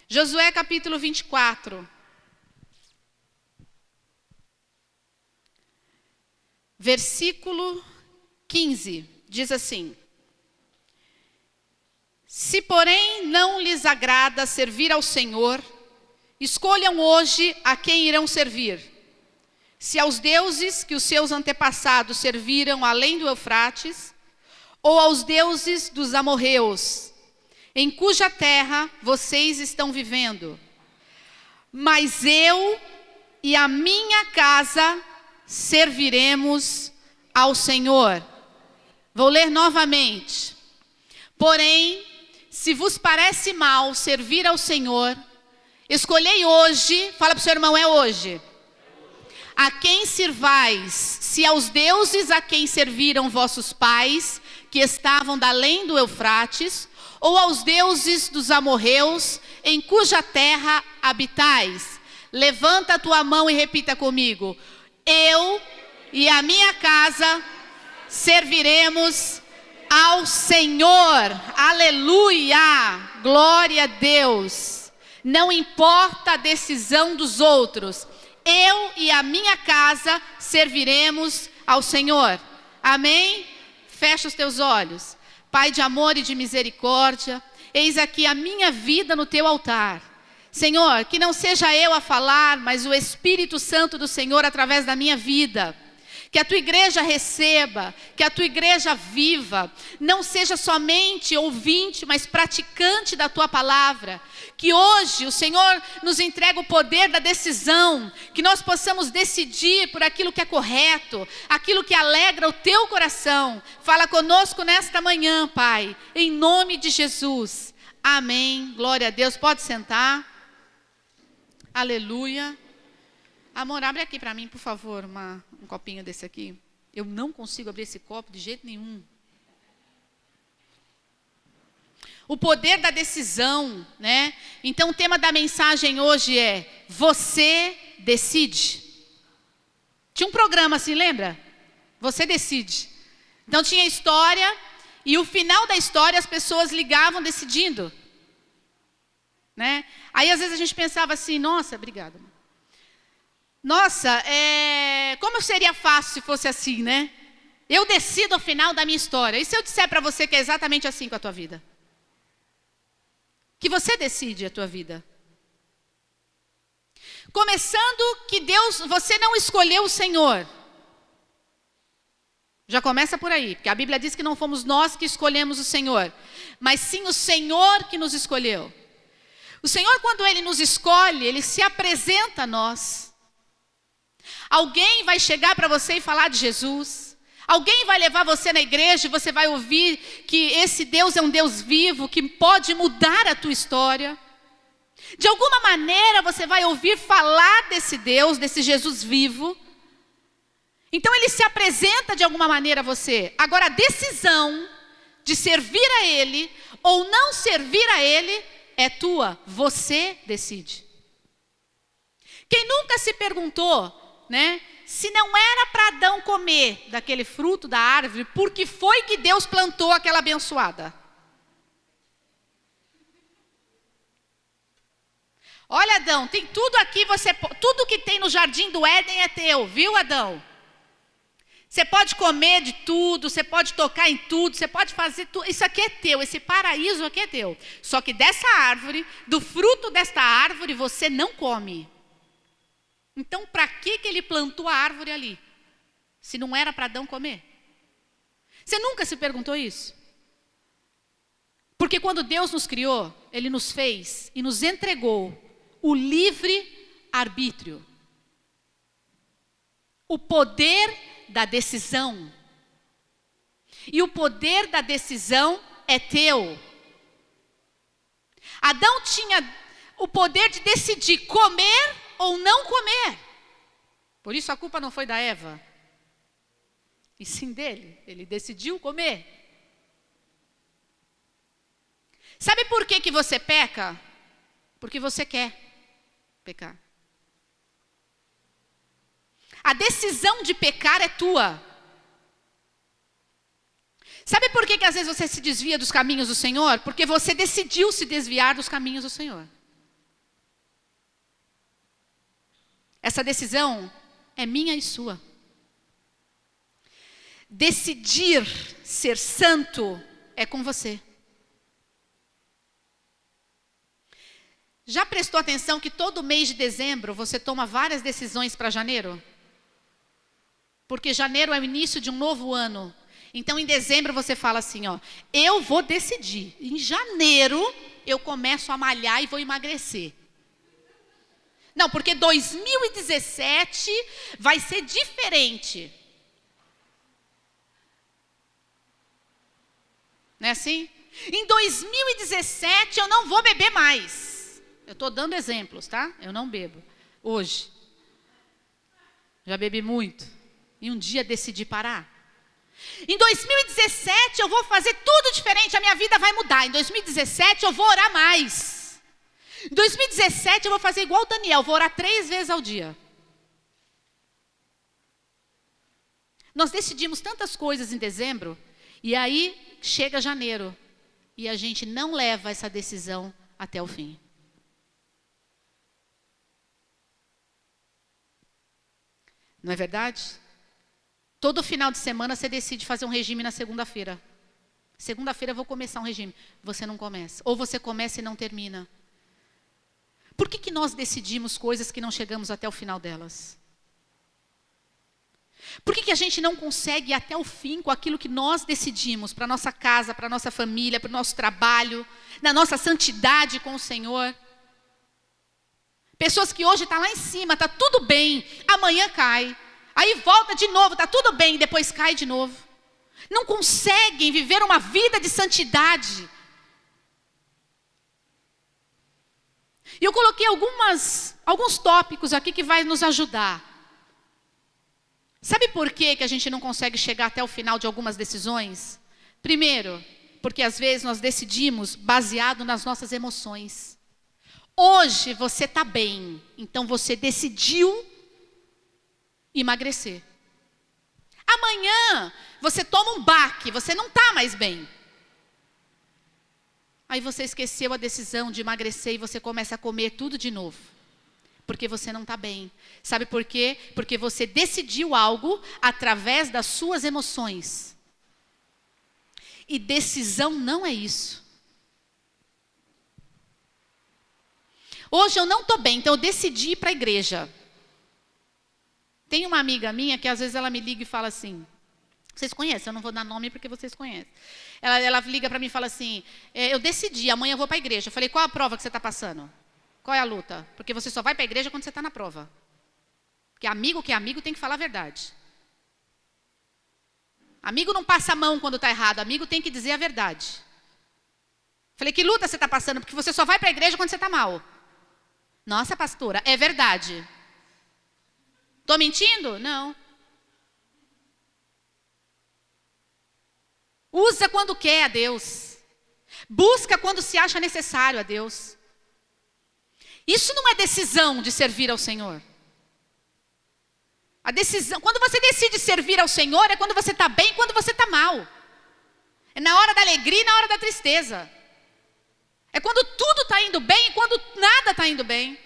Josué capítulo 24. Versículo 15, diz assim: Se porém não lhes agrada servir ao Senhor, escolham hoje a quem irão servir. Se aos deuses que os seus antepassados serviram além do Eufrates, ou aos deuses dos amorreus, em cuja terra vocês estão vivendo. Mas eu e a minha casa serviremos ao Senhor. Vou ler novamente. Porém, se vos parece mal servir ao Senhor, escolhei hoje, fala para o seu irmão, é hoje, a quem sirvais, se aos deuses a quem serviram vossos pais, que estavam da além do Eufrates, ou aos deuses dos amorreus, em cuja terra habitais. Levanta a tua mão e repita comigo: eu e a minha casa serviremos ao Senhor. Aleluia! Glória a Deus. Não importa a decisão dos outros, eu e a minha casa serviremos ao Senhor. Amém? Fecha os teus olhos. Pai de amor e de misericórdia, eis aqui a minha vida no teu altar. Senhor, que não seja eu a falar, mas o Espírito Santo do Senhor através da minha vida. Que a tua igreja receba, que a tua igreja viva, não seja somente ouvinte, mas praticante da tua palavra. Que hoje o Senhor nos entregue o poder da decisão, que nós possamos decidir por aquilo que é correto, aquilo que alegra o teu coração. Fala conosco nesta manhã, Pai, em nome de Jesus. Amém. Glória a Deus. Pode sentar. Aleluia. Amor, abre aqui para mim, por favor, um copinho desse aqui. Eu não consigo abrir esse copo de jeito nenhum. O poder da decisão, né? Então o tema da mensagem hoje é: você decide. Tinha um programa assim, lembra? Você decide. Então tinha história, e o final da história as pessoas ligavam decidindo. Né? Aí às vezes a gente pensava assim: nossa, obrigada. Nossa, como seria fácil se fosse assim, né? Eu decido o final da minha história. E se eu disser para você que é exatamente assim com a tua vida? Que você decide a tua vida. Começando que você não escolheu o Senhor. Já começa por aí, porque a Bíblia diz que não fomos nós que escolhemos o Senhor, mas sim o Senhor que nos escolheu. O Senhor, quando Ele nos escolhe, Ele se apresenta a nós. Alguém vai chegar para você e falar de Jesus. Alguém vai levar você na igreja e você vai ouvir que esse Deus é um Deus vivo, que pode mudar a tua história. De alguma maneira você vai ouvir falar desse Deus, desse Jesus vivo. Então Ele se apresenta de alguma maneira a você. Agora a decisão de servir a Ele ou não servir a Ele é tua. Você decide. Quem nunca se perguntou, né, se não era para Adão comer daquele fruto da árvore, por que foi que Deus plantou aquela abençoada? Olha, Adão, tem tudo aqui, tudo que tem no jardim do Éden é teu, viu, Adão? Você pode comer de tudo, você pode tocar em tudo, você pode fazer tudo, isso aqui é teu, esse paraíso aqui é teu. Só que dessa árvore, do fruto desta árvore, você não come. Então, para que Ele plantou a árvore ali? Se não era para Adão comer? Você nunca se perguntou isso? Porque quando Deus nos criou, Ele nos fez e nos entregou o livre arbítrio. O poder da decisão. E o poder da decisão é teu. Adão tinha o poder de decidir comer ou não comer. Por isso a culpa não foi da Eva, e sim dele. Ele decidiu comer. Sabe por que você peca? Porque você quer pecar. A decisão de pecar é tua. Sabe por que às vezes você se desvia dos caminhos do Senhor? Porque você decidiu se desviar dos caminhos do Senhor. Essa decisão é minha e sua. Decidir ser santo é com você. Já prestou atenção que todo mês de dezembro você toma várias decisões para janeiro? Porque janeiro é o início de um novo ano. Então em dezembro você fala assim, ó, eu vou decidir. Em janeiro eu começo a malhar e vou emagrecer. Não, porque 2017 vai ser diferente. Não é assim? Em 2017 eu não vou beber mais. Eu estou dando exemplos, tá? Eu não bebo. Hoje. Já bebi muito. E um dia decidi parar. Em 2017 eu vou fazer tudo diferente. A minha vida vai mudar. Em 2017 eu vou orar mais. Em 2017 eu vou fazer igual o Daniel. Vou orar 3 vezes ao dia. Nós decidimos tantas coisas em dezembro. E aí chega janeiro. E a gente não leva essa decisão até o fim. Não é verdade? Todo final de semana você decide fazer um regime na segunda-feira. Segunda-feira eu vou começar um regime. Você não começa. Ou você começa e não termina. Por que nós decidimos coisas que não chegamos até o final delas? Por que a gente não consegue ir até o fim com aquilo que nós decidimos para a nossa casa, para a nossa família, para o nosso trabalho, na nossa santidade com o Senhor? Pessoas que hoje estão lá em cima, está tudo bem, amanhã cai. Aí volta de novo, está tudo bem, depois cai de novo. Não conseguem viver uma vida de santidade. E eu coloquei alguns tópicos aqui que vai nos ajudar. Sabe por que a gente não consegue chegar até o final de algumas decisões? Primeiro, porque às vezes nós decidimos baseado nas nossas emoções. Hoje você está bem, então você decidiu emagrecer. Amanhã você toma um baque, você não está mais bem. Aí você esqueceu a decisão de emagrecer e você começa a comer tudo de novo. Porque você não está bem. Sabe por quê? Porque você decidiu algo através das suas emoções. E decisão não é isso. Hoje eu não estou bem, então eu decidi ir para a igreja. Tem uma amiga minha que às vezes ela me liga e fala assim, vocês conhecem, eu não vou dar nome porque vocês conhecem. Ela liga para mim e fala assim, eu decidi, amanhã eu vou para a igreja. Eu falei, qual a prova que você está passando? Qual é a luta? Porque você só vai para a igreja quando você está na prova. Porque amigo que é amigo tem que falar a verdade. Amigo não passa a mão quando está errado, amigo tem que dizer a verdade. Falei, que luta você está passando? Porque você só vai para a igreja quando você está mal. Nossa, pastora, é verdade. Estou mentindo? Não. Usa quando quer a Deus. Busca quando se acha necessário a Deus. Isso não é decisão de servir ao Senhor. A decisão, quando você decide servir ao Senhor, é quando você está bem e quando você está mal. É na hora da alegria e na hora da tristeza. É quando tudo está indo bem e quando nada está indo bem.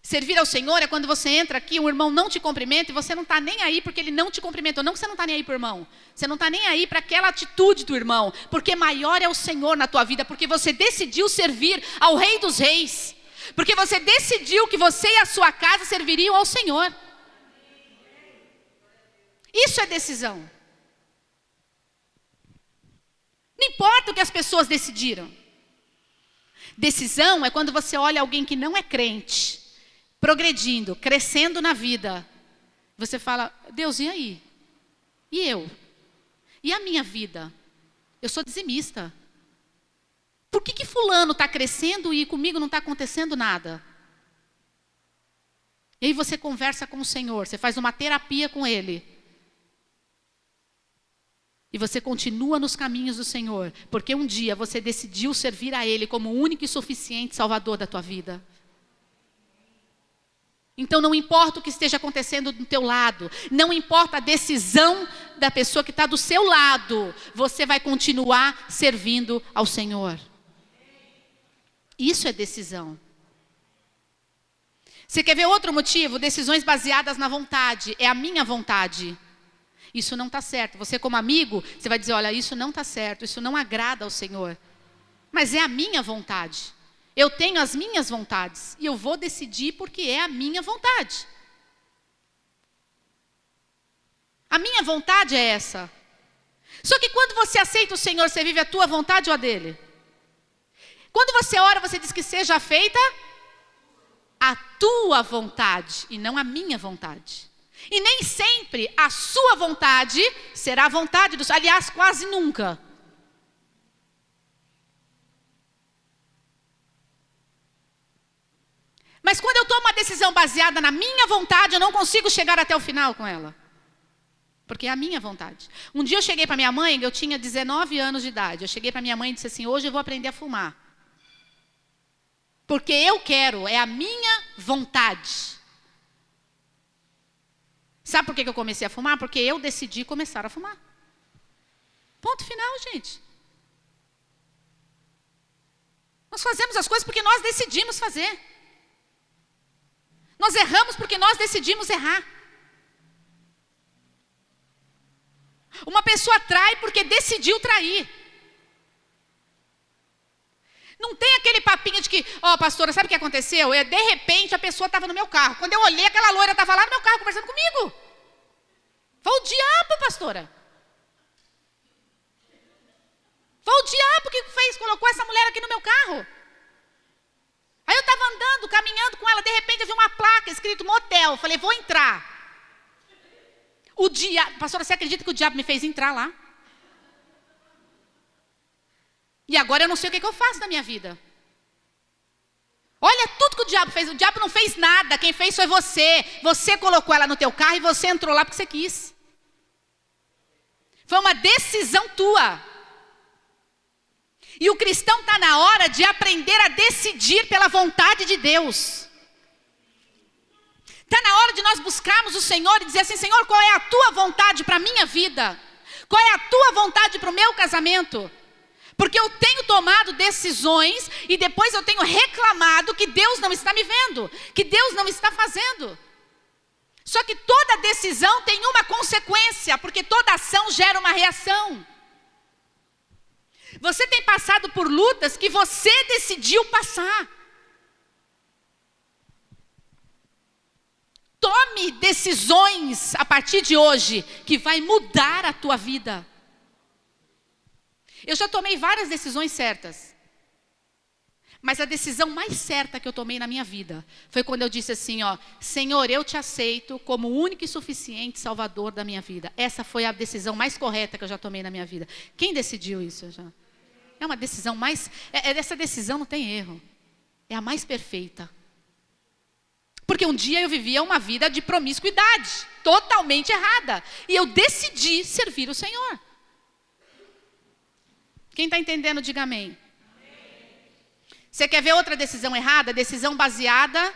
Servir ao Senhor é quando você entra aqui, um irmão não te cumprimenta e você não está nem aí porque ele não te cumprimentou. Não que você não está nem aí para o irmão. Você não está nem aí para aquela atitude do irmão. Porque maior é o Senhor na tua vida. Porque você decidiu servir ao Rei dos Reis. Porque você decidiu que você e a sua casa serviriam ao Senhor. Isso é decisão. Não importa o que as pessoas decidiram. Decisão é quando você olha alguém que não é crente, progredindo, crescendo na vida. Você fala, Deus, e aí? E eu? E a minha vida? Eu sou dizimista. Por que fulano está crescendo e comigo não está acontecendo nada? E aí você conversa com o Senhor, você faz uma terapia com Ele. E você continua nos caminhos do Senhor, porque um dia você decidiu servir a Ele como o único e suficiente Salvador da tua vida. Então não importa o que esteja acontecendo do teu lado, não importa a decisão da pessoa que está do seu lado, você vai continuar servindo ao Senhor. Isso é decisão. Você quer ver outro motivo? Decisões baseadas na vontade. É a minha vontade. Isso não está certo. Você como amigo, você vai dizer, olha, isso não está certo, isso não agrada ao Senhor. Mas é a minha vontade. Eu tenho as minhas vontades. E eu vou decidir porque é a minha vontade. A minha vontade é essa. Só que quando você aceita o Senhor, você vive a tua vontade ou a dele? Quando você ora, você diz que seja feita a tua vontade e não a minha vontade. E nem sempre a sua vontade será a vontade do Senhor. Aliás, quase nunca. Mas quando eu tomo uma decisão baseada na minha vontade, eu não consigo chegar até o final com ela. Porque é a minha vontade. Um dia eu cheguei para minha mãe, eu tinha 19 anos de idade. Eu cheguei para minha mãe e disse assim, hoje eu vou aprender a fumar. Porque eu quero, é a minha vontade. Sabe por que eu comecei a fumar? Porque eu decidi começar a fumar. Ponto final, gente. Nós fazemos as coisas porque nós decidimos fazer. Nós erramos porque nós decidimos errar. Uma pessoa trai porque decidiu trair. Não tem aquele papinho de que, pastora, sabe o que aconteceu? De repente a pessoa estava no meu carro. Quando eu olhei, aquela loira estava lá no meu carro conversando comigo. Foi o diabo, pastora. Foi o diabo que fez, colocou essa mulher aqui no meu carro. Aí eu estava andando, caminhando com ela, de repente eu vi uma placa escrito motel. Falei, vou entrar. Pastora, você acredita que o diabo me fez entrar lá? E agora eu não sei o que eu faço na minha vida. Olha tudo que o diabo fez. O diabo não fez nada. Quem fez foi você. Você colocou ela no teu carro e você entrou lá porque você quis. Foi uma decisão tua. E o cristão está na hora de aprender a decidir pela vontade de Deus. Está na hora de nós buscarmos o Senhor e dizer assim, Senhor, qual é a tua vontade para a minha vida? Qual é a tua vontade para o meu casamento? Porque eu tenho tomado decisões e depois eu tenho reclamado que Deus não está me vendo, que Deus não está fazendo. Só que toda decisão tem uma consequência, porque toda ação gera uma reação. Você tem passado por lutas que você decidiu passar. Tome decisões a partir de hoje que vai mudar a tua vida. Eu já tomei várias decisões certas. Mas a decisão mais certa que eu tomei na minha vida foi quando eu disse assim, Senhor, eu te aceito como o único e suficiente Salvador da minha vida. Essa foi a decisão mais correta que eu já tomei na minha vida. Quem decidiu isso já? É uma decisão mais... Essa decisão não tem erro. É a mais perfeita. Porque um dia eu vivia uma vida de promiscuidade, totalmente errada. E eu decidi servir o Senhor. Quem está entendendo, diga amém. Você quer ver outra decisão errada? Decisão baseada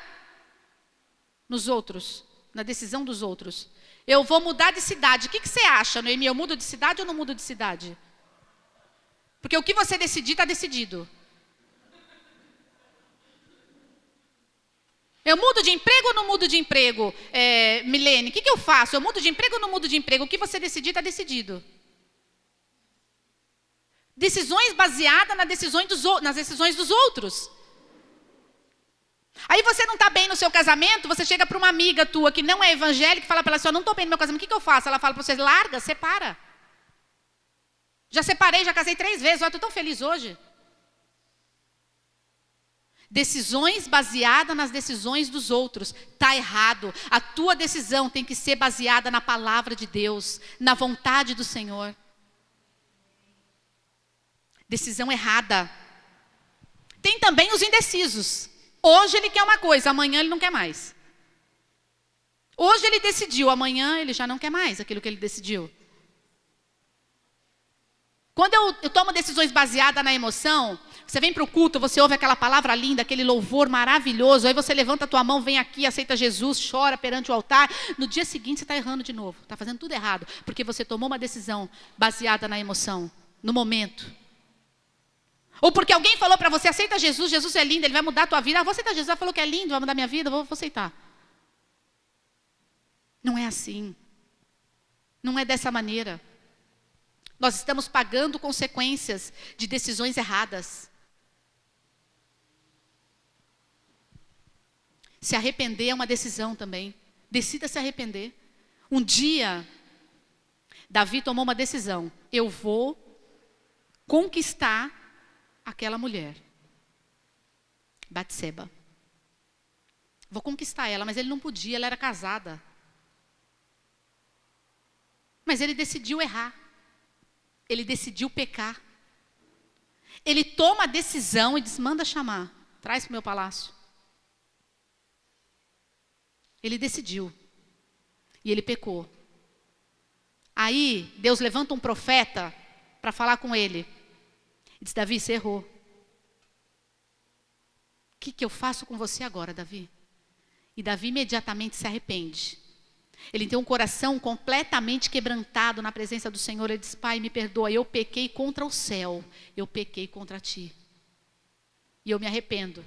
nos outros, na decisão dos outros. Eu vou mudar de cidade. O que você acha, Noemi? Eu mudo de cidade ou não mudo de cidade? Porque o que você decidir, está decidido. Eu mudo de emprego ou não mudo de emprego? Milene, o que eu faço? Eu mudo de emprego ou não mudo de emprego? O que você decidir, está decidido. Decisões baseadas nas decisões dos outros. Aí você não está bem no seu casamento, você chega para uma amiga tua que não é evangélica e fala para ela assim, eu não estou bem no meu casamento, o que eu faço? Ela fala para você, larga, separa. Já separei, já casei 3 vezes, olha, estou tão feliz hoje. Decisões baseadas nas decisões dos outros. Está errado. A tua decisão tem que ser baseada na palavra de Deus, na vontade do Senhor. Decisão errada. Tem também os indecisos. Hoje ele quer uma coisa, amanhã ele não quer mais. Hoje ele decidiu, amanhã ele já não quer mais aquilo que ele decidiu. Quando eu tomo decisões baseadas na emoção, você vem para o culto, você ouve aquela palavra linda, aquele louvor maravilhoso, aí você levanta a tua mão, vem aqui, aceita Jesus, chora perante o altar. No dia seguinte você está errando de novo, está fazendo tudo errado, porque você tomou uma decisão baseada na emoção, no momento. Ou porque alguém falou para você, aceita Jesus, Jesus é lindo, ele vai mudar a tua vida. Ah, vou aceitar Jesus, ela falou que é lindo, vai mudar minha vida, vou aceitar. Não é assim. Não é dessa maneira. Nós estamos pagando consequências de decisões erradas. Se arrepender é uma decisão também. Decida se arrepender. Um dia, Davi tomou uma decisão. Eu vou conquistar aquela mulher, Batseba. Vou conquistar ela, mas ele não podia, ela era casada. Mas ele decidiu errar. Ele decidiu pecar. Ele toma a decisão e diz, manda chamar, traz para o meu palácio. Ele decidiu. E ele pecou. Aí, Deus levanta um profeta para falar com ele. E diz, Davi, você errou. O que eu faço com você agora, Davi? E Davi imediatamente se arrepende. Ele tem um coração completamente quebrantado na presença do Senhor. Ele diz, Pai, me perdoa, eu pequei contra o céu. Eu pequei contra ti. E eu me arrependo.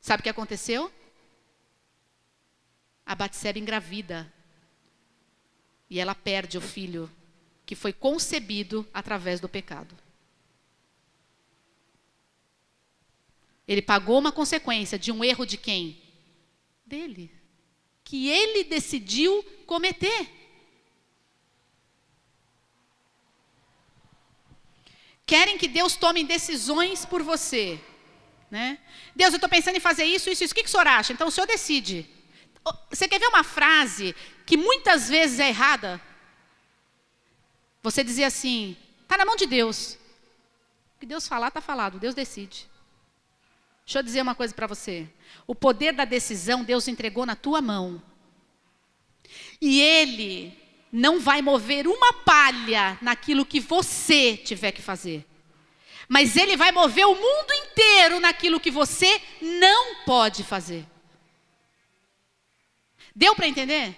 Sabe o que aconteceu? A Batseba engravida. E ela perde o filho que foi concebido através do pecado. Ele pagou uma consequência de um erro de quem? Dele. Que ele decidiu cometer. Querem que Deus tome decisões por você, né? Deus, eu estou pensando em fazer isso, isso, isso. O que o senhor acha? Então o senhor decide. Você quer ver uma frase que muitas vezes é errada? Você dizia assim, está na mão de Deus. O que Deus falar, está falado. Deus decide. Deixa eu dizer uma coisa para você. O poder da decisão Deus entregou na tua mão. E Ele não vai mover uma palha naquilo que você tiver que fazer. Mas Ele vai mover o mundo inteiro naquilo que você não pode fazer. Deu para entender?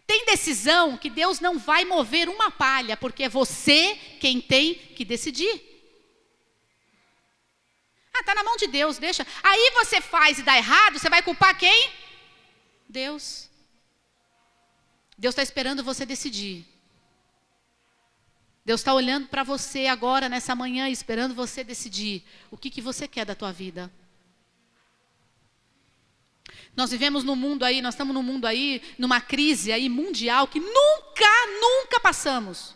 Tem decisão que Deus não vai mover uma palha, porque é você quem tem que decidir. Ah, está na mão de Deus, deixa. Aí você faz e dá errado, você vai culpar quem? Deus. Deus está esperando você decidir. Deus está olhando para você agora, nessa manhã, esperando você decidir o que você quer da tua vida. Nós vivemos num mundo aí, nós estamos num mundo aí, numa crise aí mundial que nunca passamos.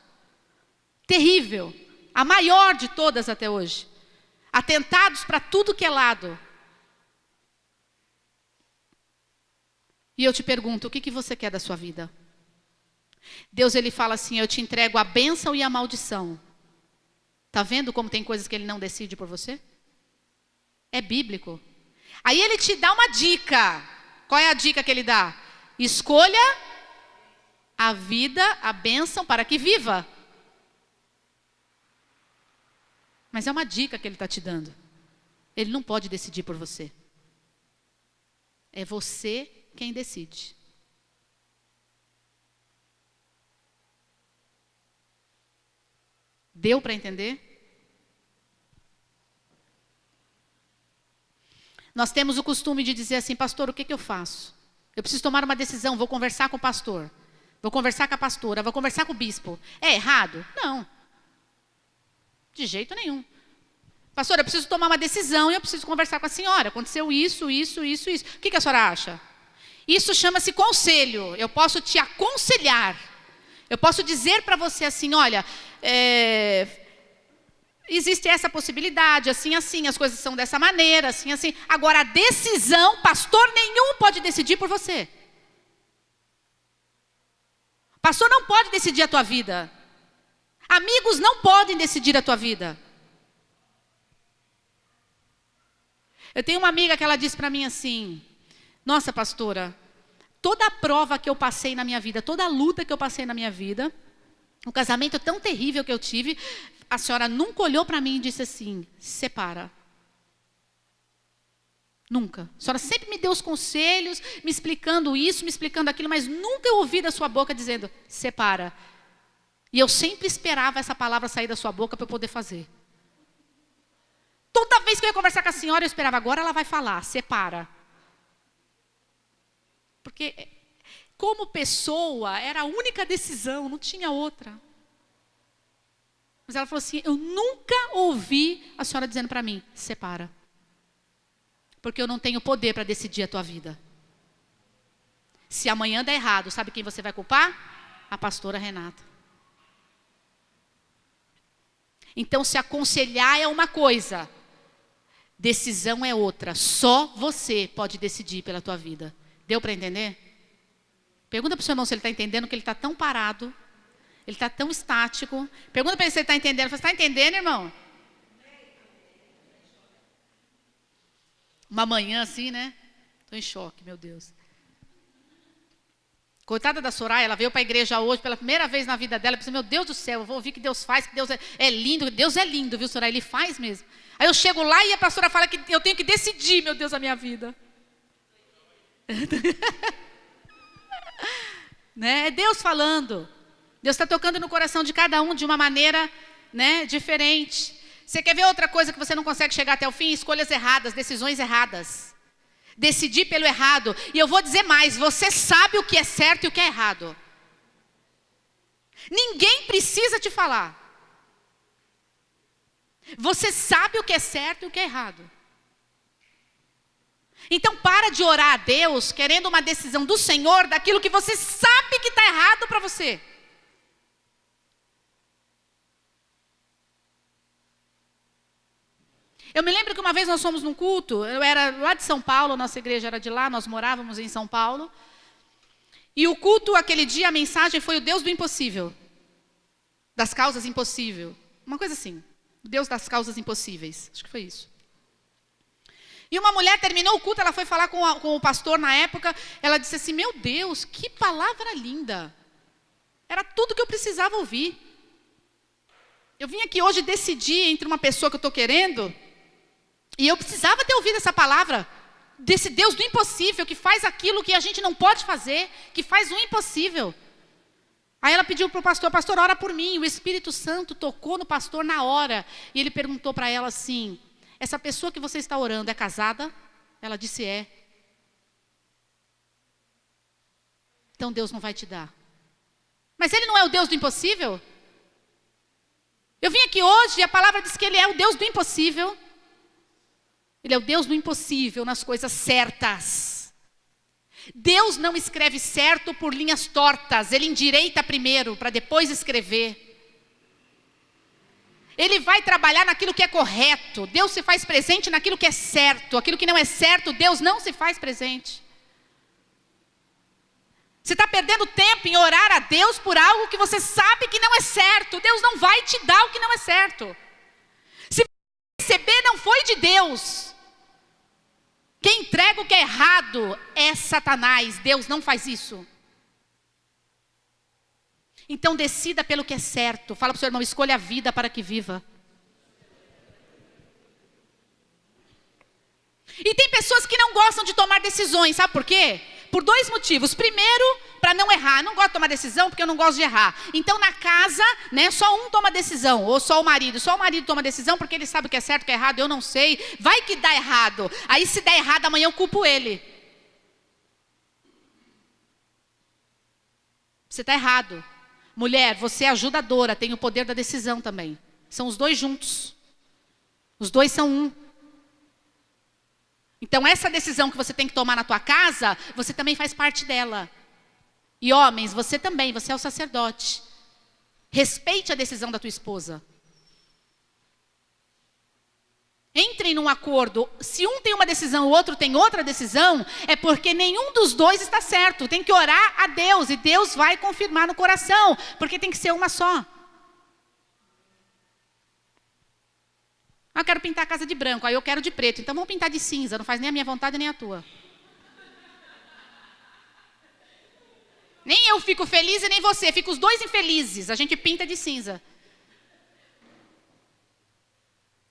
Terrível. A maior de todas até hoje. Atentados para tudo que é lado. E eu te pergunto, o que você quer da sua vida? Deus, Ele fala assim, eu te entrego a bênção e a maldição. Está vendo como tem coisas que Ele não decide por você? É bíblico. Aí Ele te dá uma dica. Qual é a dica que Ele dá? Escolha a vida, a bênção para que viva. Mas é uma dica que Ele está te dando. Ele não pode decidir por você. É você quem decide. Deu para entender? Nós temos o costume de dizer assim, pastor, o que eu faço? Eu preciso tomar uma decisão, vou conversar com o pastor. Vou conversar com a pastora, vou conversar com o bispo. É errado? Não. De jeito nenhum. Pastor, eu preciso tomar uma decisão e eu preciso conversar com a senhora. Aconteceu isso. O que a senhora acha? Isso chama-se conselho. Eu posso te aconselhar. Eu posso dizer para você assim, olha, existe essa possibilidade, assim, as coisas são dessa maneira, assim. Agora, a decisão, pastor nenhum pode decidir por você. Pastor não pode decidir a tua vida. Amigos não podem decidir a tua vida. Eu tenho uma amiga que ela disse para mim assim, nossa pastora, toda a prova que eu passei na minha vida, toda a luta que eu passei na minha vida, o casamento tão terrível que eu tive, a senhora nunca olhou para mim e disse assim, separa. Nunca. A senhora sempre me deu os conselhos, me explicando isso, me explicando aquilo, mas nunca eu ouvi da sua boca dizendo, separa. E eu sempre esperava essa palavra sair da sua boca para eu poder fazer. Toda vez que eu ia conversar com a senhora, eu esperava, agora ela vai falar, separa. Porque como pessoa, era a única decisão, não tinha outra. Mas ela falou assim, eu nunca ouvi a senhora dizendo para mim, separa. Porque eu não tenho poder para decidir a tua vida. Se amanhã der errado, sabe quem você vai culpar? A pastora Renata. Então, se aconselhar é uma coisa, decisão é outra. Só você pode decidir pela tua vida. Deu para entender? Pergunta para o seu irmão se ele está entendendo que ele está tão parado. Ele está tão estático. Pergunta para ele se ele está entendendo. Você está entendendo, irmão? Uma manhã assim, né? Estou em choque, meu Deus. Coitada da Soraya, ela veio para a igreja hoje pela primeira vez na vida dela. Eu pensei, meu Deus do céu, eu vou ouvir que Deus faz, que Deus é lindo. Deus é lindo, viu, Soraya? Ele faz mesmo. Aí eu chego lá e a pastora fala que eu tenho que decidir, meu Deus, a minha vida. Né? É Deus falando. Deus está tocando no coração de cada um de uma maneira, né, diferente. Você quer ver outra coisa que você não consegue chegar até o fim? Escolhas erradas, decisões erradas. Decidir pelo errado. E eu vou dizer mais, você sabe o que é certo e o que é errado. Ninguém precisa te falar. Você sabe o que é certo e o que é errado. Então para de orar a Deus querendo uma decisão do Senhor daquilo que você sabe que está errado para você. Eu me lembro que uma vez nós fomos num culto, eu era lá de São Paulo, nossa igreja era de lá, nós morávamos em São Paulo. E o culto, aquele dia, a mensagem foi o Deus do impossível. Das causas impossíveis. Uma coisa assim, o Deus das causas impossíveis. Acho que foi isso. E uma mulher terminou o culto, ela foi falar com o pastor na época, ela disse assim, meu Deus, que palavra linda. Era tudo que eu precisava ouvir. Eu vim aqui hoje decidir entre uma pessoa que eu estou querendo, e eu precisava ter ouvido essa palavra, desse Deus do impossível, que faz aquilo que a gente não pode fazer, que faz o impossível. Aí ela pediu para o pastor, pastor, ora por mim. O Espírito Santo tocou no pastor na hora, e ele perguntou para ela assim, essa pessoa que você está orando é casada? Ela disse, é. Então Deus não vai te dar. Mas Ele não é o Deus do impossível? Eu vim aqui hoje e a palavra diz que Ele é o Deus do impossível. Ele é o Deus do impossível nas coisas certas. Deus não escreve certo por linhas tortas. Ele endireita primeiro para depois escrever. Ele vai trabalhar naquilo que é correto. Deus se faz presente naquilo que é certo. Aquilo que não é certo, Deus não se faz presente. Você está perdendo tempo em orar a Deus por algo que você sabe que não é certo. Deus não vai te dar o que não é certo. Se você receber, não foi de Deus. Quem entrega o que é errado é Satanás. Deus não faz isso. Então decida pelo que é certo. Fala para o seu irmão, escolha a vida para que viva. E tem pessoas que não gostam de tomar decisões, sabe por quê? Por dois motivos. Primeiro, para não errar. Não gosto de tomar decisão porque eu não gosto de errar. Então na casa, né, só um toma decisão. Ou só o marido. Só o marido toma decisão porque ele sabe o que é certo, o que é errado. Eu não sei. Vai que dá errado. Aí se der errado, amanhã eu culpo ele. Você está errado. Mulher, você é ajudadora. Tem o poder da decisão também. São os dois juntos. Os dois são um. Então essa decisão que você tem que tomar na tua casa, você também faz parte dela. E homens, você também, você é o sacerdote. Respeite a decisão da tua esposa. Entrem num acordo. Se um tem uma decisão, o outro tem outra decisão, é porque nenhum dos dois está certo. Tem que orar a Deus e Deus vai confirmar no coração, porque tem que ser uma só. Eu quero pintar a casa de branco, aí eu quero de preto. Então vamos pintar de cinza, não faz nem a minha vontade nem a tua. Nem eu fico feliz e nem você, fica os dois infelizes. A gente pinta de cinza.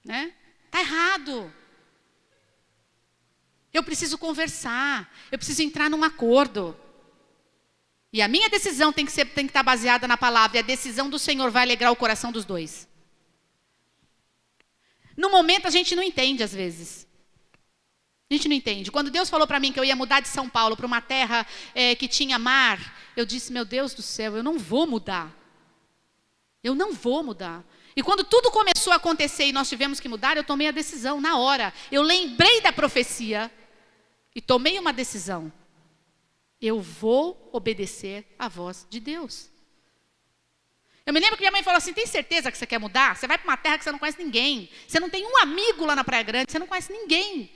Né? Tá errado. Eu preciso conversar, eu preciso entrar num acordo. E a minha decisão tem que estar baseada na palavra, e a decisão do Senhor vai alegrar o coração dos dois. No momento a gente não entende às vezes. A gente não entende. Quando Deus falou para mim que eu ia mudar de São Paulo para uma terra que tinha mar, eu disse, meu Deus do céu, eu não vou mudar. Eu não vou mudar. E quando tudo começou a acontecer e nós tivemos que mudar, eu tomei a decisão na hora. Eu lembrei da profecia e tomei uma decisão. Eu vou obedecer à voz de Deus. Eu me lembro que minha mãe falou assim, tem certeza que você quer mudar? Você vai para uma terra que você não conhece ninguém. Você não tem um amigo lá na Praia Grande, você não conhece ninguém.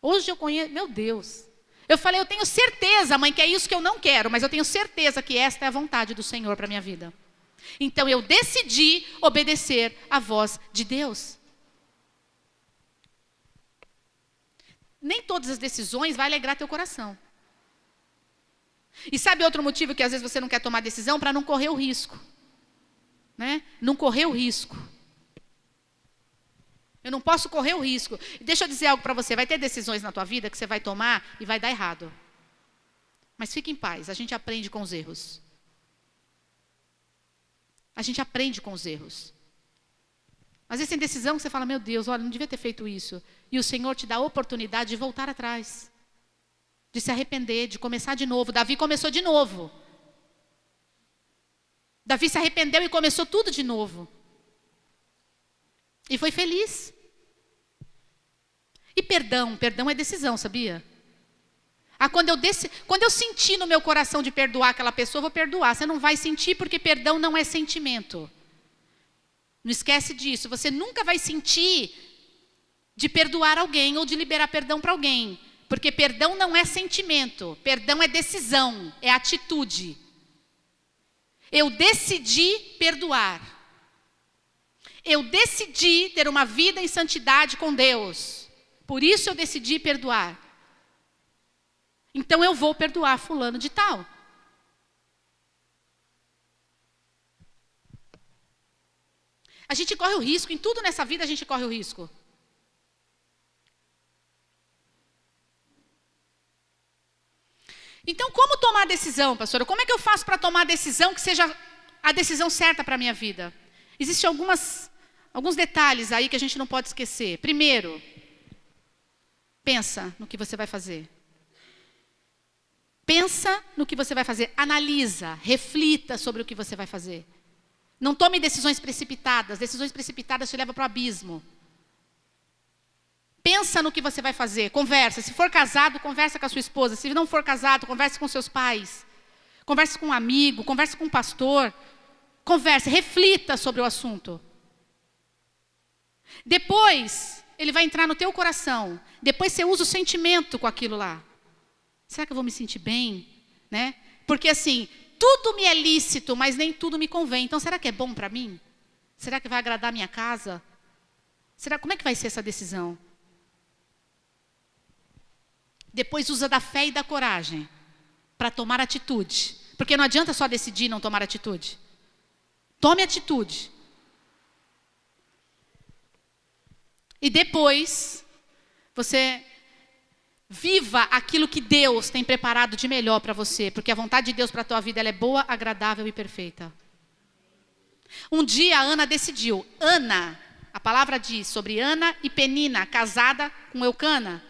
Hoje eu conheço, meu Deus. Eu falei, eu tenho certeza, mãe, que é isso que eu não quero, mas eu tenho certeza que esta é a vontade do Senhor para a minha vida. Então eu decidi obedecer à voz de Deus. Nem todas as decisões vão alegrar teu coração. E sabe outro motivo que às vezes você não quer tomar decisão? Para não correr o risco. Né? Não correr o risco. Eu não posso correr o risco. Deixa eu dizer algo para você. Vai ter decisões na tua vida que você vai tomar e vai dar errado. Mas fique em paz. A gente aprende com os erros. A gente aprende com os erros. Às vezes tem decisão que você fala, meu Deus, olha, não devia ter feito isso. E o Senhor te dá a oportunidade de voltar atrás. De se arrepender, de começar de novo. Davi começou de novo. Davi se arrependeu e começou tudo de novo. E foi feliz. E perdão é decisão, sabia? Quando eu senti no meu coração de perdoar aquela pessoa, eu vou perdoar. Você não vai sentir porque perdão não é sentimento. Não esquece disso. Você nunca vai sentir de perdoar alguém ou de liberar perdão para alguém. Porque perdão não é sentimento. Perdão é decisão, é atitude. Eu decidi perdoar. Eu decidi ter uma vida em santidade com Deus. Por isso eu decidi perdoar. Então eu vou perdoar fulano de tal. A gente corre o risco, em tudo nessa vida a gente corre o risco. Então como tomar a decisão, pastora? Como é que eu faço para tomar a decisão que seja a decisão certa para a minha vida? Existem alguns detalhes aí que a gente não pode esquecer. Primeiro, pensa no que você vai fazer. Pensa no que você vai fazer, analisa, reflita sobre o que você vai fazer. Não tome decisões precipitadas te levam para o abismo. Pensa no que você vai fazer, conversa. Se for casado, conversa com a sua esposa. Se não for casado, converse com seus pais. Converse com um amigo, converse com um pastor. Converse, reflita sobre o assunto. Depois, ele vai entrar no teu coração. Depois você usa o sentimento com aquilo lá. Será que eu vou me sentir bem? Né? Porque assim, tudo me é lícito, mas nem tudo me convém. Então será que é bom para mim? Será que vai agradar a minha casa? Como é que vai ser essa decisão? Depois usa da fé e da coragem para tomar atitude. Porque não adianta só decidir e não tomar atitude. Tome atitude. E depois, você viva aquilo que Deus tem preparado de melhor para você. Porque a vontade de Deus para a tua vida ela é boa, agradável e perfeita. Um dia a Ana decidiu. Ana, a palavra diz sobre Ana e Penina, casada com Eucana.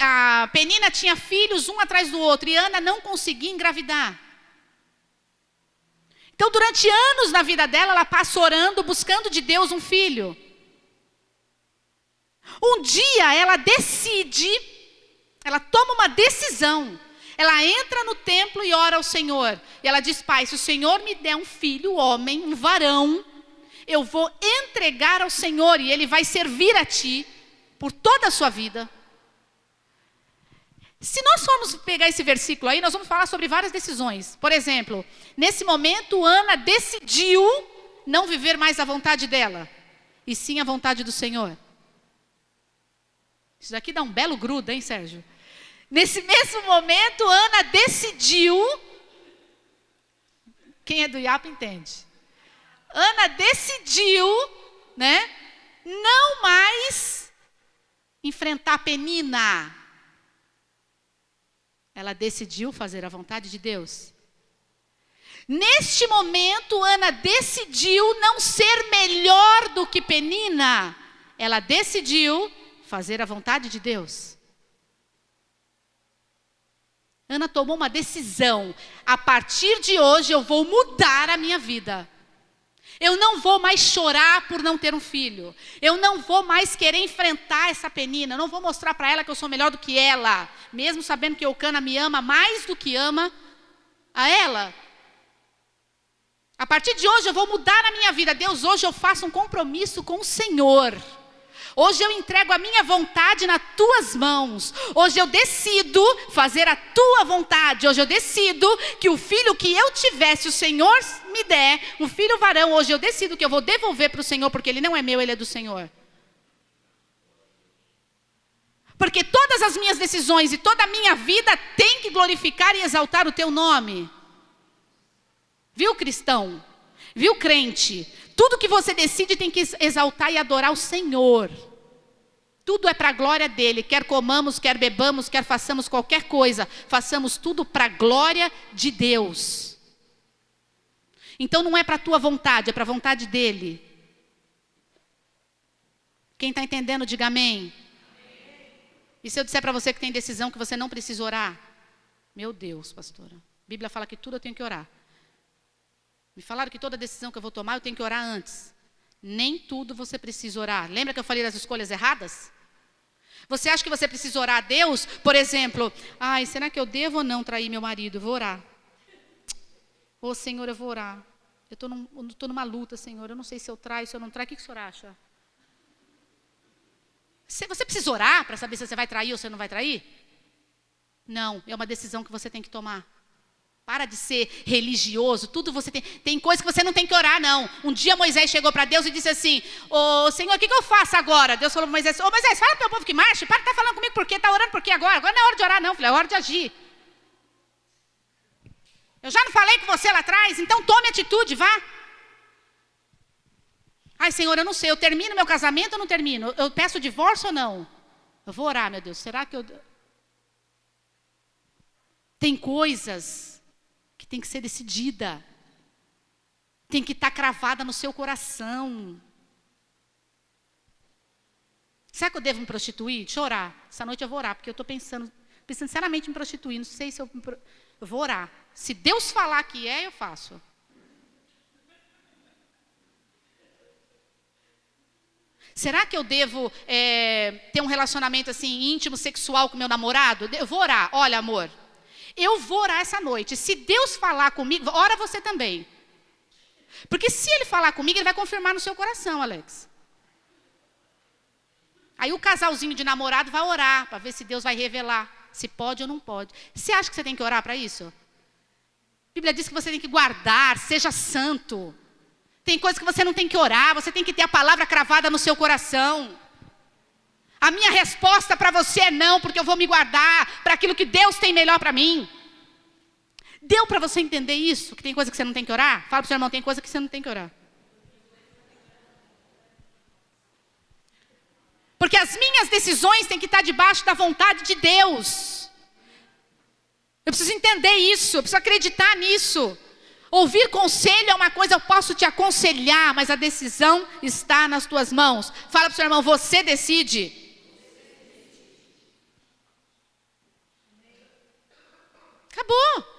A Penina tinha filhos um atrás do outro e Ana não conseguia engravidar. Então durante anos na vida dela, ela passa orando, buscando de Deus um filho. Um dia ela decide, ela toma uma decisão. Ela entra no templo e ora ao Senhor. E ela diz, Pai, se o Senhor me der um filho, homem, um varão, eu vou entregar ao Senhor e ele vai servir a Ti por toda a sua vida. Se nós formos pegar esse versículo aí, nós vamos falar sobre várias decisões. Por exemplo, nesse momento, Ana decidiu não viver mais a vontade dela, e sim a vontade do Senhor. Isso daqui dá um belo grudo, hein, Sérgio? Nesse mesmo momento, Ana decidiu, quem é do IAP entende. Ana decidiu, né, não mais enfrentar Penina. Ela decidiu fazer a vontade de Deus. Neste momento, Ana decidiu não ser melhor do que Penina. Ela decidiu fazer a vontade de Deus. Ana tomou uma decisão. A partir de hoje eu vou mudar a minha vida. Eu não vou mais chorar por não ter um filho. Eu não vou mais querer enfrentar essa Penina. Eu não vou mostrar para ela que eu sou melhor do que ela. Mesmo sabendo que Eucana me ama mais do que ama a ela. A partir de hoje eu vou mudar a minha vida. Deus, hoje eu faço um compromisso com o Senhor. Hoje eu entrego a minha vontade nas tuas mãos. Hoje eu decido fazer a tua vontade. Hoje eu decido que o filho que eu tiver, se o Senhor me der, um filho varão, hoje eu decido que eu vou devolver para o Senhor, porque ele não é meu, ele é do Senhor. Porque todas as minhas decisões e toda a minha vida tem que glorificar e exaltar o teu nome. Viu, cristão? Viu, crente? Tudo que você decide tem que exaltar e adorar o Senhor. Tudo é para a glória dele. Quer comamos, quer bebamos, quer façamos qualquer coisa. Façamos tudo para a glória de Deus. Então não é para a tua vontade, é para a vontade dele. Quem está entendendo, diga amém. E se eu disser para você que tem decisão que você não precisa orar? Meu Deus, pastora. A Bíblia fala que tudo eu tenho que orar. Me falaram que toda decisão que eu vou tomar, eu tenho que orar antes. Nem tudo você precisa orar. Lembra que eu falei das escolhas erradas? Você acha que você precisa orar a Deus? Por exemplo, ai, será que eu devo ou não trair meu marido? Eu vou orar. Ô, Senhor, eu vou orar. Eu estou numa luta, Senhor. Eu não sei se eu traio, se eu não traio. O que o Senhor acha? Você precisa orar para saber se você vai trair ou se não vai trair? Não, é uma decisão que você tem que tomar. Para de ser religioso, tudo você tem. Tem coisa que você não tem que orar, não. Um dia Moisés chegou para Deus e disse assim: ô Senhor, o que eu faço agora? Deus falou para Moisés: ô Moisés, fala para o meu povo que marche. Para de estar falando comigo por quê? Está orando por quê agora? Agora não é hora de orar, não, filho, é hora de agir. Eu já não falei com você lá atrás, então tome atitude, vá. Ai, Senhor, eu não sei, eu termino meu casamento ou não termino? Eu peço divórcio ou não? Eu vou orar, meu Deus, será que eu... Tem coisas que tem que ser decidida. Tem que estar cravada no seu coração. Será que eu devo me prostituir? Deixa eu orar. Essa noite eu vou orar, porque eu estou pensando sinceramente em prostituir. Não sei se eu vou orar. Se Deus falar que é, eu faço. Será que eu devo ter um relacionamento assim íntimo, sexual com meu namorado? Eu vou orar. Olha, amor, eu vou orar essa noite. Se Deus falar comigo, ora você também. Porque se Ele falar comigo, Ele vai confirmar no seu coração, Alex. Aí o casalzinho de namorado vai orar para ver se Deus vai revelar se pode ou não pode. Você acha que você tem que orar para isso? A Bíblia diz que você tem que guardar, seja santo. Tem coisas que você não tem que orar, você tem que ter a palavra cravada no seu coração. A minha resposta para você é não, porque eu vou me guardar para aquilo que Deus tem melhor para mim. Deu para você entender isso? Que tem coisa que você não tem que orar? Fala para o seu irmão, tem coisa que você não tem que orar. Porque as minhas decisões têm que estar debaixo da vontade de Deus. Eu preciso entender isso, eu preciso acreditar nisso. Ouvir conselho é uma coisa, eu posso te aconselhar, mas a decisão está nas tuas mãos. Fala para o seu irmão, você decide. Acabou.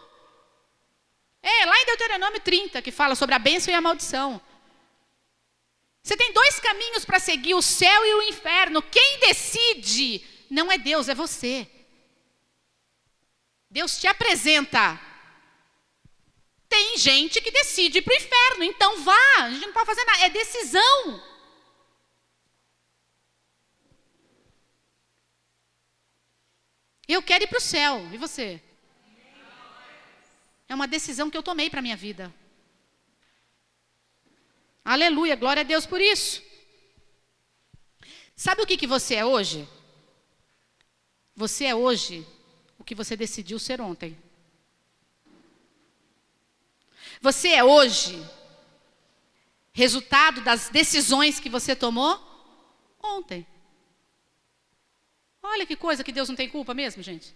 Lá em Deuteronômio 30, que fala sobre a bênção e a maldição. Você tem dois caminhos para seguir, o céu e o inferno. Quem decide não é Deus, é você. Deus te apresenta. Tem gente que decide ir para o inferno, então vá, a gente não pode fazer nada, é decisão. Eu quero ir para o céu, e você? É uma decisão que eu tomei para a minha vida. Aleluia, glória a Deus por isso. Sabe o que você é hoje? Você é hoje o que você decidiu ser ontem. Você é hoje resultado das decisões que você tomou ontem. Olha que coisa que Deus não tem culpa mesmo, gente.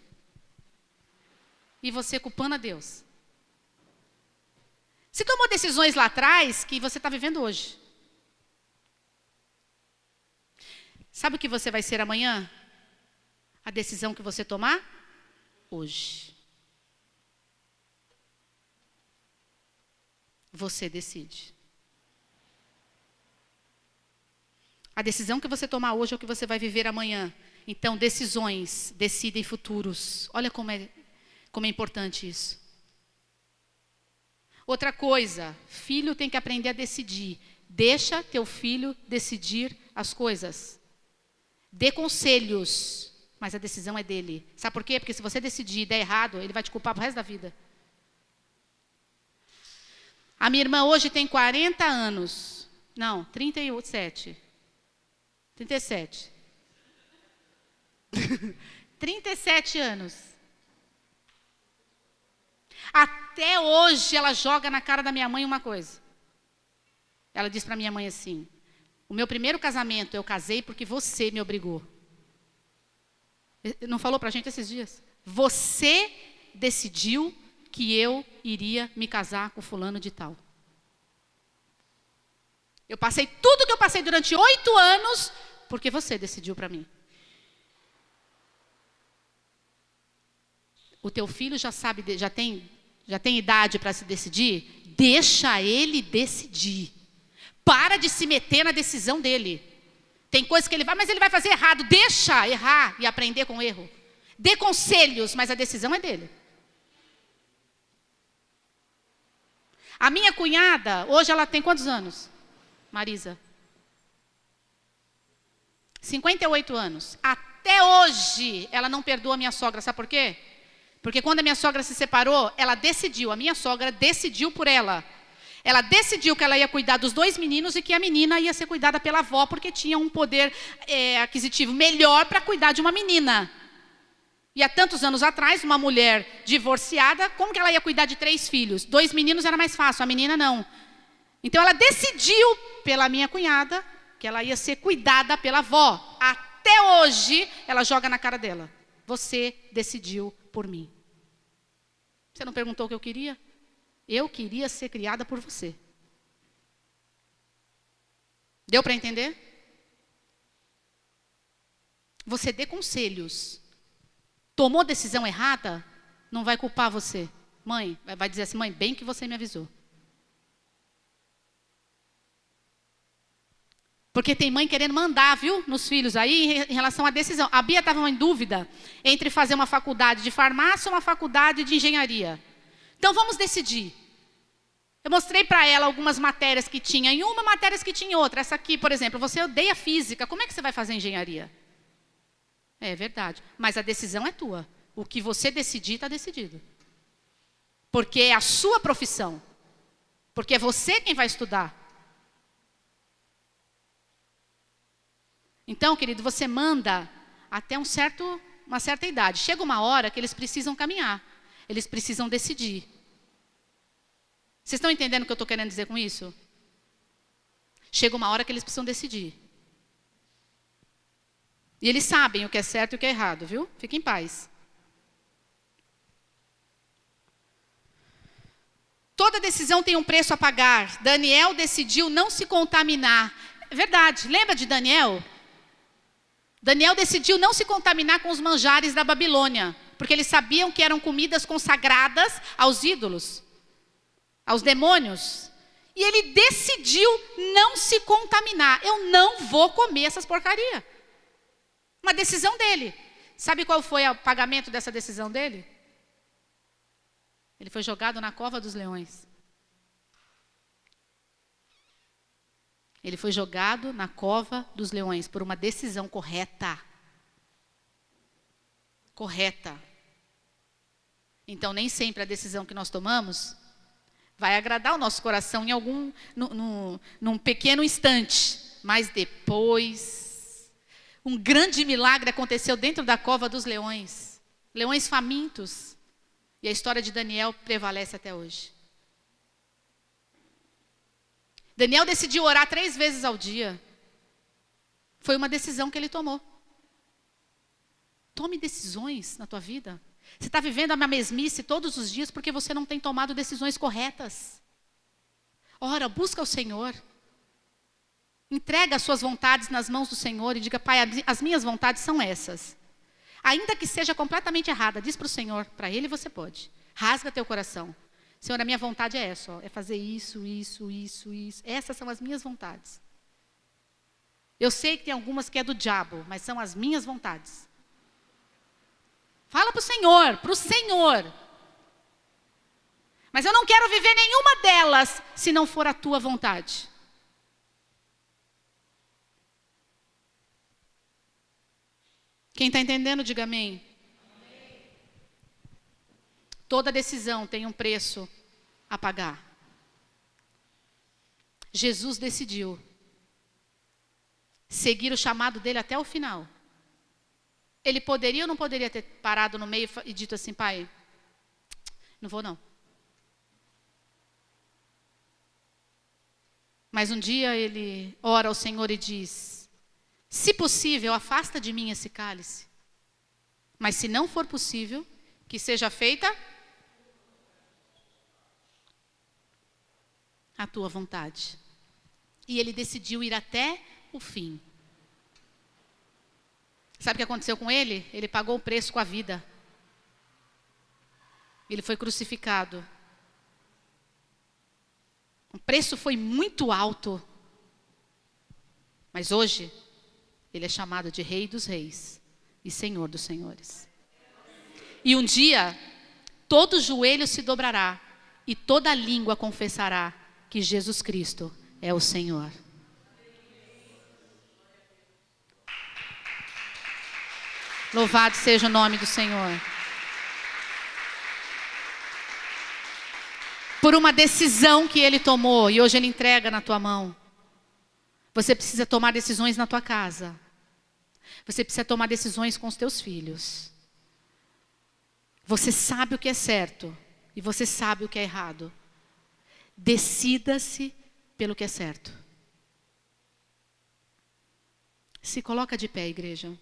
E você culpando a Deus. Você tomou decisões lá atrás que você está vivendo hoje. Sabe o que você vai ser amanhã? A decisão que você tomar hoje. Você decide. A decisão que você tomar hoje é o que você vai viver amanhã. Então, decisões decidem futuros. Olha como é importante isso. Outra coisa, filho tem que aprender a decidir. Deixa teu filho decidir as coisas. Dê conselhos, mas a decisão é dele. Sabe por quê? Porque se você decidir e der errado, ele vai te culpar pro resto da vida. A minha irmã hoje tem 40 anos. Não, 37. 37. 37 anos. Até hoje ela joga na cara da minha mãe uma coisa. Ela diz para minha mãe assim: o meu primeiro casamento eu casei porque você me obrigou. Não falou para a gente esses dias? Você decidiu que eu iria me casar com fulano de tal. Eu passei tudo que eu passei durante 8 anos porque você decidiu para mim. O teu filho já sabe, já tem idade para se decidir? Deixa ele decidir. Para de se meter na decisão dele. Tem coisas que ele vai, mas ele vai fazer errado. Deixa errar e aprender com o erro. Dê conselhos, mas a decisão é dele. A minha cunhada, hoje ela tem quantos anos? Marisa? 58 anos. Até hoje ela não perdoa a minha sogra. Sabe por quê? Porque quando a minha sogra se separou, ela decidiu, a minha sogra decidiu por ela. Ela decidiu que ela ia cuidar dos 2 meninos e que a menina ia ser cuidada pela avó, porque tinha um poder aquisitivo melhor para cuidar de uma menina. E há tantos anos atrás, uma mulher divorciada, como que ela ia cuidar de 3 filhos? 2 meninos era mais fácil, a menina não. Então ela decidiu pela minha cunhada que ela ia ser cuidada pela avó. Até hoje, ela joga na cara dela. Você decidiu por mim. Você não perguntou o que eu queria? Eu queria ser criada por você. Deu para entender? Você dê conselhos. Tomou decisão errada? Não vai culpar você. Mãe, vai dizer assim: mãe, bem que você me avisou. Porque tem mãe querendo mandar, viu, nos filhos aí em relação à decisão. A Bia estava em dúvida entre fazer uma faculdade de farmácia ou uma faculdade de engenharia. Então vamos decidir. Eu mostrei para ela algumas matérias que tinha em uma, matérias que tinha em outra. Essa aqui, por exemplo, você odeia física, como é que você vai fazer engenharia? É verdade, mas a decisão é tua. O que você decidir está decidido. Porque é a sua profissão. Porque é você quem vai estudar. Então, querido, você manda até uma certa idade. Chega uma hora que eles precisam caminhar. Eles precisam decidir. Vocês estão entendendo o que eu estou querendo dizer com isso? Chega uma hora que eles precisam decidir. E eles sabem o que é certo e o que é errado, viu? Fiquem em paz. Toda decisão tem um preço a pagar. Daniel decidiu não se contaminar. É verdade. Lembra de Daniel? Daniel decidiu não se contaminar com os manjares da Babilônia, porque eles sabiam que eram comidas consagradas aos ídolos, aos demônios. E ele decidiu não se contaminar. Eu não vou comer essas porcarias. Uma decisão dele. Sabe qual foi o pagamento dessa decisão dele? Ele foi jogado na cova dos leões. Ele foi jogado na cova dos leões por uma decisão correta. Correta. Então, nem sempre a decisão que nós tomamos vai agradar o nosso coração em num pequeno instante. Mas depois, um grande milagre aconteceu dentro da cova dos leões. Leões famintos. E a história de Daniel prevalece até hoje. Daniel decidiu orar 3 vezes ao dia. Foi uma decisão que ele tomou. Tome decisões na tua vida. Você está vivendo a mesmice todos os dias porque você não tem tomado decisões corretas. Ora, busca o Senhor. Entrega as suas vontades nas mãos do Senhor e diga: Pai, as minhas vontades são essas. Ainda que seja completamente errada, diz para o Senhor, para Ele você pode. Rasga teu coração. Senhor, a minha vontade é essa, ó, é fazer isso. Essas são as minhas vontades. Eu sei que tem algumas que é do diabo, mas são as minhas vontades. Fala para o Senhor. Mas eu não quero viver nenhuma delas se não for a tua vontade. Quem está entendendo, diga amém. Amém. Toda decisão tem um preço a pagar. Jesus decidiu seguir o chamado dele até o final. Ele poderia ou não poderia ter parado no meio e dito assim: Pai, não vou não. Mas um dia ele ora ao Senhor e diz: se possível, afasta de mim esse cálice. Mas se não for possível, que seja feita a tua vontade. E ele decidiu ir até o fim. Sabe o que aconteceu com ele? Ele pagou o preço com a vida. Ele foi crucificado. O preço foi muito alto. Mas hoje, ele é chamado de Rei dos Reis e Senhor dos Senhores. E um dia, todo joelho se dobrará e toda língua confessará que Jesus Cristo é o Senhor. Louvado seja o nome do Senhor. Por uma decisão que Ele tomou e hoje Ele entrega na tua mão. Você precisa tomar decisões na tua casa. Você precisa tomar decisões com os teus filhos. Você sabe o que é certo e você sabe o que é errado. Decida-se pelo que é certo. Se coloca de pé, igreja.